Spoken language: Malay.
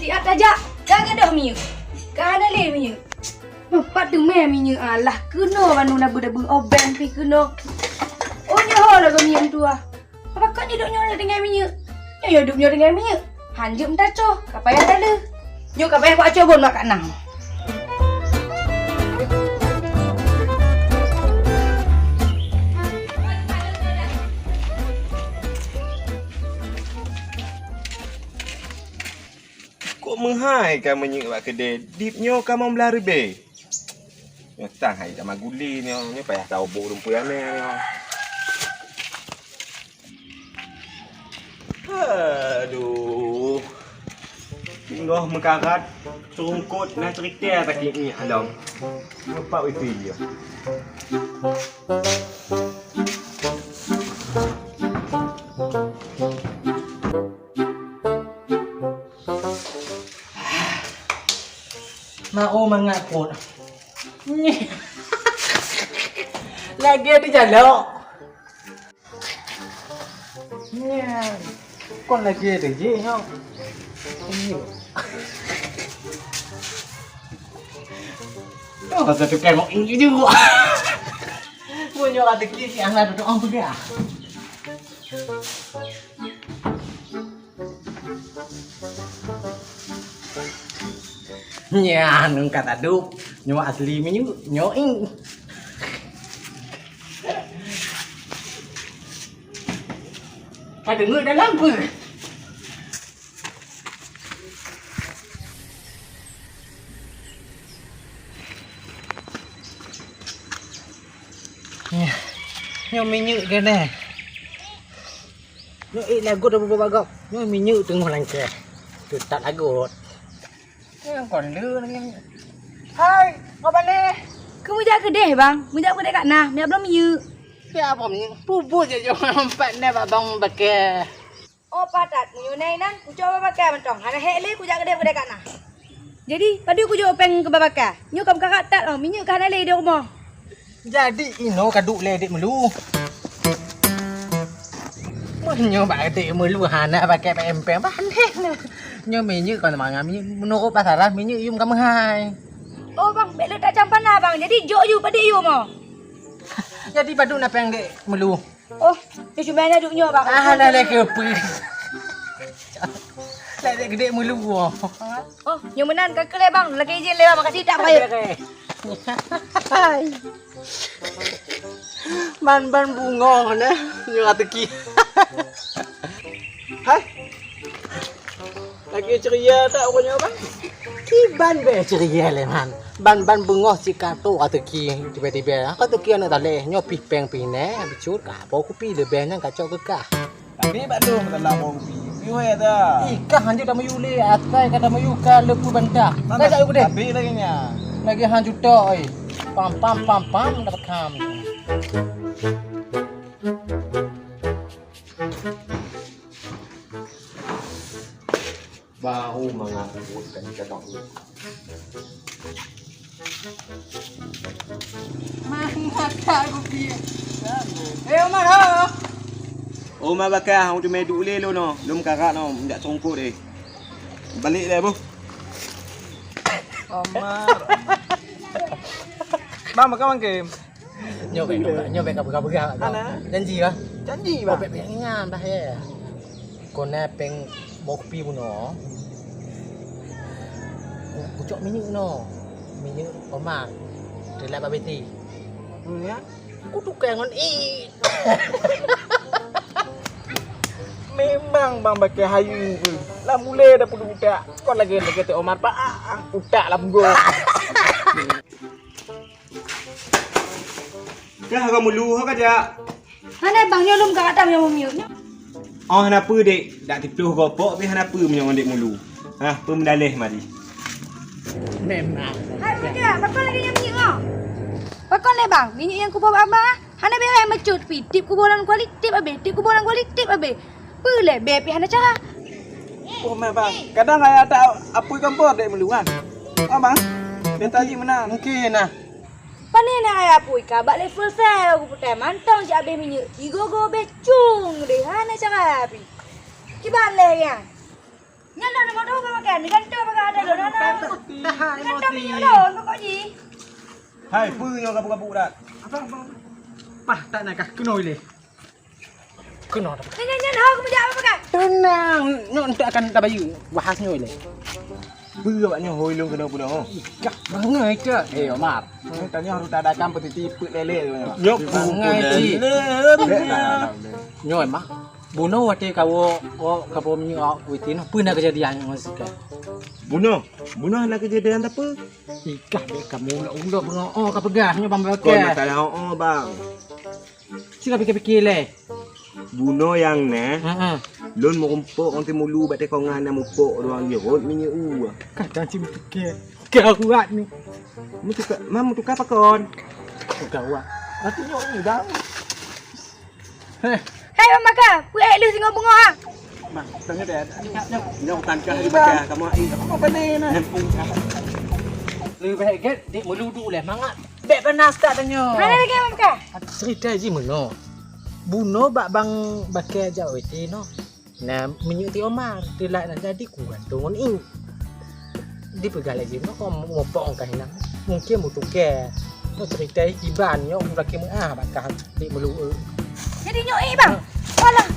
Dia aja. Jangan dah minyak. Kana le minyak. Pat tu me minyak alah kena manu na budak obeng pi kena. Oh nyoh lah minyak tu ah. Apa kau hidupnya dengan minyak? Ya hidupnya dengan minyak. Hanjum tak coh. Kapaya tak ada. Nyo kapaya buat coba makan nang. Kok menghai kan menyik buat kedai. Dipnya kan mau belah rebe. Nyo tang hai dah maguli nyo payah tahu buk rumput ane nyo. Aduh. Tinggal mekarat serungkut nak cerita tak ni alam. Apa wifi dia? Mau mengakut. Lagi ada jalok. Con lagi ada je ha. Oh, satu kan mau ini juga. Punya kata kiri anak duduk orang pergi ah. Nya nung kata dup nyo asli minyu nyoing. Ada người dalam apa? Nyo minyu ke ne. Nyo lagu dah bagak. Nyo minyu tengah langkah. Tu tak lagu. Yang còn lưa lagi. Hai, kau balik. Kamu jak kedai bang. Mu jak kedai kat nah. Dia belum minyak. Ya apa ni? Bubur je jangan empat ni babang pakai. Oh patat mu nai nan. Ku coba pakai mentong. Hana hek le ku jak kedai kat nah. Jadi, padu ku jauh peng ke babaka. Nyo kam kakak tak oh minyak kan le di rumah. Jadi ino kaduk ledek melu. Nyo bak ledek melu hana pakai pempeng pandai ni. Nyo minyak kon mangan minyak menurut pasaran minyak yum kamu hai. Oh bang, bek le tak campan lah bang. Jadi jok you pada you mau. Jadi padu nak peng dek melu. Oh, ni cuma nak duknya bang. Ah dah le ke pi. Ledek gede melu. Oh, yang menan kakak le bang. Lagi izin le bang. Makasih tak bayar. Ban bunga na nyo ateki. Hai. Lagi ceria tak punya bang? Kiban be ceria le man. Ban bunga si kato ateki tiba-tiba. Aku ateki ana tale nyo pi peng pi ne bicut ka po ku pi le ben nang kacau ke ka. Tapi bak dong dalam mau pi. Piwe dah. Ika hanju dah mayu le atai kata mayu ka lepu bantah. Dah tak deh. Tapi lagi nya. Lagi hanju tok oi. Pam dapat kam. Bau mengakut kan kadang ni. Mana aku pi. Omar ha. Omar bakar hang tu mai duk le lo no. Lum karak no, ndak songkut deh. Balik dah bu. Omar. Bang makan bang game. Nyobek kabur. Ana. Janji kah? Janji Bang. bang. Bek ngam dah ya. Kona peng mopi puno. Kucok minyak no. Minyak Omar. Delak Pak Beti. Ya. Ku tukang ngon i. Memang bang pakai hayu. Lah mule dah perlu budak. Kau lagi tu Omar pak. Budak lah punggu. Dah kau mulu hak aja. Hana bang nyo lum kakak tak yang minyak. Oh kenapa dek? Dak tipuh gopok tapi kenapa menyong dek mulu? Ha, pemdalih mari. Memang. Hai budak, apa lagi yang minyak kau? Pakon le bang, minyak yang ku bawa abang. Hana be yang mecut pi, tip kuburan kualiti abe, tip kuburan kualiti abe. Pule be pi hana cara. Oh bang. Kadang ayah tak apui kompor dek meluan. Oh bang. Dia tadi mana? Mungkin nah. Panen nak ayah pui ka bak level fair aku putai mantang je abe minyak. Igo be cung deh hana cara pi. Kiban le yang. Nyala nak mau apa kan tu pakai ada lo nana. Tahan Kan tu emosi. minyak lo kok ji. Hai, punya kabuk-kabuk dah. Pah tak nak kah kenoi le. Kenoi. Nyan hok mu jak pakai. Tenang, nyok untuk akan tak bayu. Wahas nyoi le. Pui awaknya hoi long kena pula ho. Kak bangai ke? Omar. Tanya harus tak ada kan peti-peti lele tu. Nyok Bangai ji. Nyoi mah. Buno wate kawo kapo mi witin pun nak kejadian yang masuk. Bunuh anak kejadian apa? Ikah be kamu ulah bengok oh ka pegahnya bang Kau pakai. masalah bang. Sila fikir-fikir le. Bunuh yang ne. Ha. Lun mo kumpuk onti mulu bat kau ngana mupuk doang je. Rot minyak u. Kadang si fikir. Kau kuat ni. Mam tu apa kon? Kau kuat. Nanti nyok ni dah. Hai maka, puek lu singo bunga ha. Bang, tengah dia. Nyok tangkah di bagai kamu ai. Apa benda ni? Lebih baik get dik meludu le mangat. Bek panas tak tanya. Mana lagi maka? Cerita je meno. Buno bak bang bakai jauh itu no. Nah, menyuti Omar, dia nak jadi kugantung ni. Di pegal lagi no kau mau pong kan nang. Mungkin mau tukar. No cerita iban yo laki mu bakal di melu. Jadi nyok bang. Alah,